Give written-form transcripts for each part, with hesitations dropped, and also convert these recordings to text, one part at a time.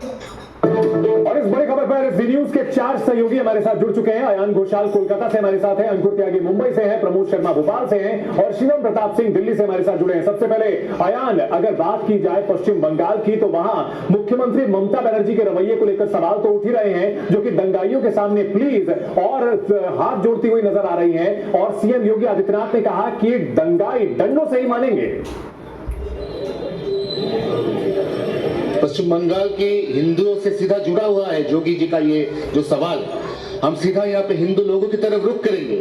और इस बड़ी खबर पर ज़ी न्यूज़ के 4 सहयोगी हमारे साथ जुड़ चुके हैं। अयान घोषाल कोलकाता से हमारे साथ हैं, अंकुर त्यागी मुंबई से हैं, प्रमोद शर्मा भोपाल से हैं और शिवम प्रताप सिंह दिल्ली से हमारे साथ जुड़े हैं। सबसे पहले अयान, अगर बात की जाए पश्चिम बंगाल की तो वहां मुख्यमंत्री ममता बनर्जी के रवैये को लेकर सवाल तो उठ ही रहे हैं, जो कि दंगाइयों के सामने प्लीज और हाथ जोड़ती हुई नजर आ रही हैं। और सीएम योगी आदित्यनाथ ने कहा कि दंगाई डंडों से ही मानेंगे। पश्चिम बंगाल के हिंदुओं से सीधा जुड़ा हुआ है योगी जी का ये जो सवाल, हम सीधा यहाँ पे हिंदू लोगों की तरफ रुख करेंगे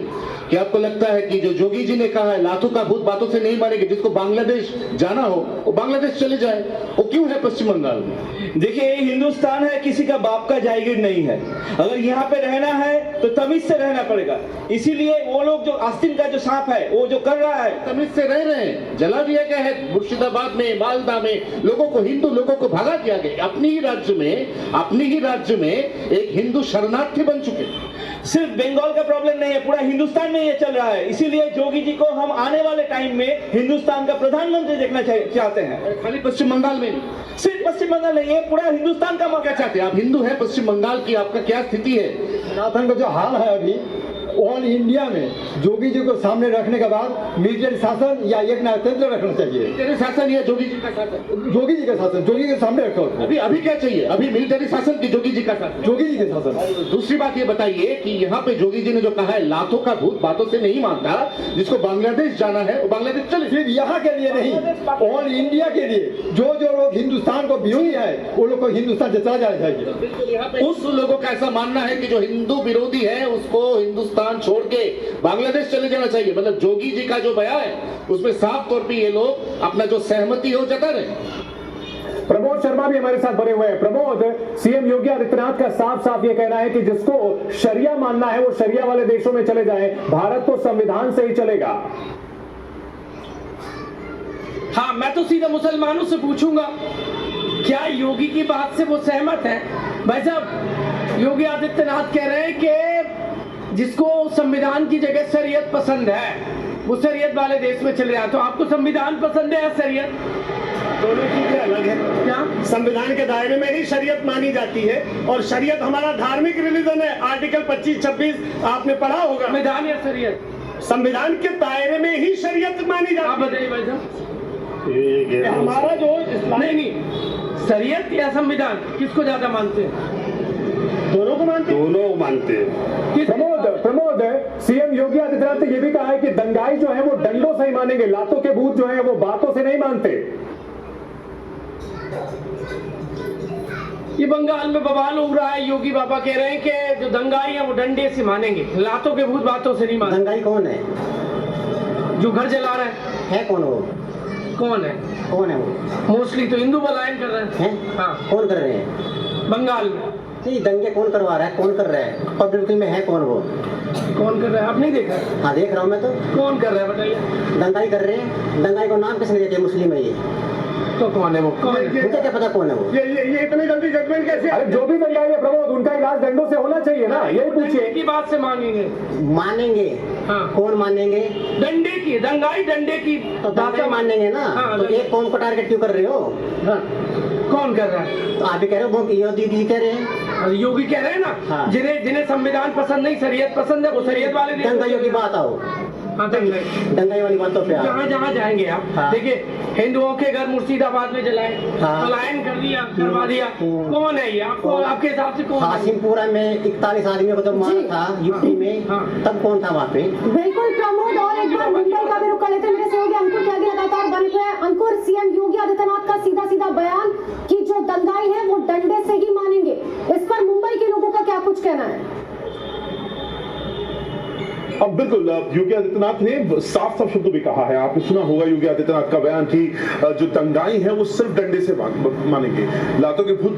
कि आपको लगता है कि जो योगी जी ने कहा है लातों का भूत बातों से नहीं मारेंगे, जिसको बांग्लादेश जाना हो वो बांग्लादेश चले जाए, वो क्यों है पश्चिम बंगाल में? देखिए, ये हिंदुस्तान है, किसी का बाप का जागीर नहीं है। अगर यहाँ पे रहना है तो तमीज से रहना पड़ेगा। इसीलिए वो लोग जो आस्तीन का जो सांप है वो जो कर रहा है, तमीज से रह रहे हैं। जला दिया गया है मुर्शिदाबाद में, मालदा में, लोगों को, हिंदू लोगों को भगा दिया गया। अपनी ही राज्य में एक हिंदू शरणार्थी बन चुके। सिर्फ बंगाल का प्रॉब्लम नहीं है, पूरा हिंदुस्तान में ये चल रहा है। इसीलिए योगी जी को हम आने वाले टाइम में हिंदुस्तान का प्रधानमंत्री देखना चाहते हैं। खाली पश्चिम बंगाल में, सिर्फ पश्चिम बंगाल नहीं है, पूरा हिंदुस्तान का क्या चाहते हैं आप? हिंदू है पश्चिम बंगाल की, आपका क्या स्थिति है? सनातन का जो हाल है अभी ऑल इंडिया में, योगी जी को सामने रखने के बाद मिलिट्री शासन या एक नायकतंत्र रखना चाहिए। मिलिट्री शासन या योगी जी का शासन? योगी जी का शासन, योगी के सामने रखो। अभी क्या चाहिए? अभी मिलिट्री शासन की योगी जी का शासन? योगी जी के शासन। दूसरी बात ये बताइए कि यहाँ पे योगी जी ने जो कहा है लातों का भूत बातों से नहीं मानता, जिसको बांग्लादेश जाना है वो बांग्लादेश चले। सिर्फ यहाँ के लिए नहीं, ऑल इंडिया के लिए जो लोग हिंदुस्तान को विरोधी है वो लोग को हिंदुस्तान से चला जाना चाहिए। यहाँ पे उस लोगों का ऐसा मानना है कि जो हिंदू विरोधी है उसको हिंदुस्तान छोड़ के बांग्लादेश चले जाना चाहिए। मतलब योगी जी का जो बयान है उसमें साफ तौर पे ये लोग अपना जो सहमति हो जता रहे। प्रमोद शर्मा भी हमारे साथ बने हुए हैं। प्रमोद, सीएम योगी आदित्यनाथ का साफ साफ ये कहना है कि जिसको शरिया मानना है वो शरिया वाले देशों में चले जाएं, भारत तो संविधान से ही चलेगा। हाँ, मैं तो सीधा मुसलमानों से पूछूंगा क्या योगी की बात से वो सहमत है? भाई साहब, योगी आदित्यनाथ कह रहे हैं कि जिसको संविधान की जगह शरीयत पसंद है वो शरीयत वाले देश में चले जाए। तो आपको संविधान पसंद है या शरीयत? दोनों चीजें अलग है। क्या संविधान के दायरे में ही शरीयत मानी जाती है और शरीयत हमारा धार्मिक रिलीजन है। आर्टिकल 25-26 आपने पढ़ा होगा। संविधान या शरीयत? संविधान के दायरे में ही शरीयत मानी आप जाती है। बताइए भाई साहब। हमारा जो नहीं, शरीयत या संविधान किसको ज्यादा मानते हैं? दोनों को मानते हैं। दोनों मानते हैं। प्रमोद, सीएम योगी आदित्यनाथ ने यह भी कहा है कि दंगाई जो है वो डंडों से ही मानेंगे, लातों के भूत जो है वो बातों से नहीं मानते। ये बंगाल में बवाल उग रहा है। योगी बाबा कह रहे हैं कि जो दंगाई है वो डंडे से मानेंगे, लातों के भूत बातों से नहीं मानेंगे। दंगाई कौन है? जो घर जला रहा है कौन वो? कौन है? कौन है वो? मोस्टली तो हिंदू पलायन कर रहे हैं। हाँ, कौन कर रहे हैं? बंगाल में। नहीं, दंगे कौन करवा रहा है? कौन कर रहा है? पब्लिक में है कौन वो? कौन कर रहा है? आप नहीं देख रहे? हाँ, देख रहा हूँ मैं तो। कौन कर रहा है बताइए? दंगाई कर रहे हैं। दंगाई को नाम किसने दिया? मुस्लिम है ये। तो कौन है वो? कौन है? मुझे क्या पता कौन है वो? ये इतनी जल्दी जजमेंट कैसे? अरे जो भी दंगाई है प्रमोद, उनका इलाज डंडों से होना चाहिए ना, यही पूछिए। की बात से मांगेंगे? मानेंगे। हाँ। कौन मानेंगे? डंडे की, दंगाई डंडे की तो दंगाई मानेंगे ना। हाँ, तो एक कौन को टारगेट क्यों कर रहे हो? हाँ। कौन कर रहा है? तो आप भी कह रहे हो, योगी जी कह रहे हैं। योगी कह रहे हैं ना। हाँ। जिन्हें संविधान पसंद नहीं, शरीयत पसंद है, वो शरीयत वाले देश में दंगाइयों की बात आओ। हाँ, दंगाई वाली बातों पे आओ। जहाँ जहाँ जाएंगे आप। हाँ। देखिए, हिंदुओं के घर मुर्शिदाबाद में जलाए, हाँ। पलायन करवा दिया। कौन है ये? आपको, आपके हिसाब से कौन है? हाशिमपुरा में 41 आदमियों को जब मारा था यूपी में, हाँ। तब कौन था वहाँ पे? बिल्कुल प्रमोद, और एक बार मुंबई का भी रुख कर लेते हैं। मेरे सहयोगी अंकुर त्यागी लगातार बने हुए हैं। अंकुर, सीएम योगी आदित्यनाथ का सीधा सीधा बयान कि जो दंगाई है वो डंडे से ही मानेंगे, इस पर मुंबई के लोगों का क्या कुछ कहना है? अब बिल्कुल योगी आदित्यनाथ ने साफ साफ शब्दों में कहा है, आपने सुना होगा योगी आदित्यनाथ का बयान कि जो दंगाई है वो सिर्फ डंडे से मानेंगे, लातों के भूत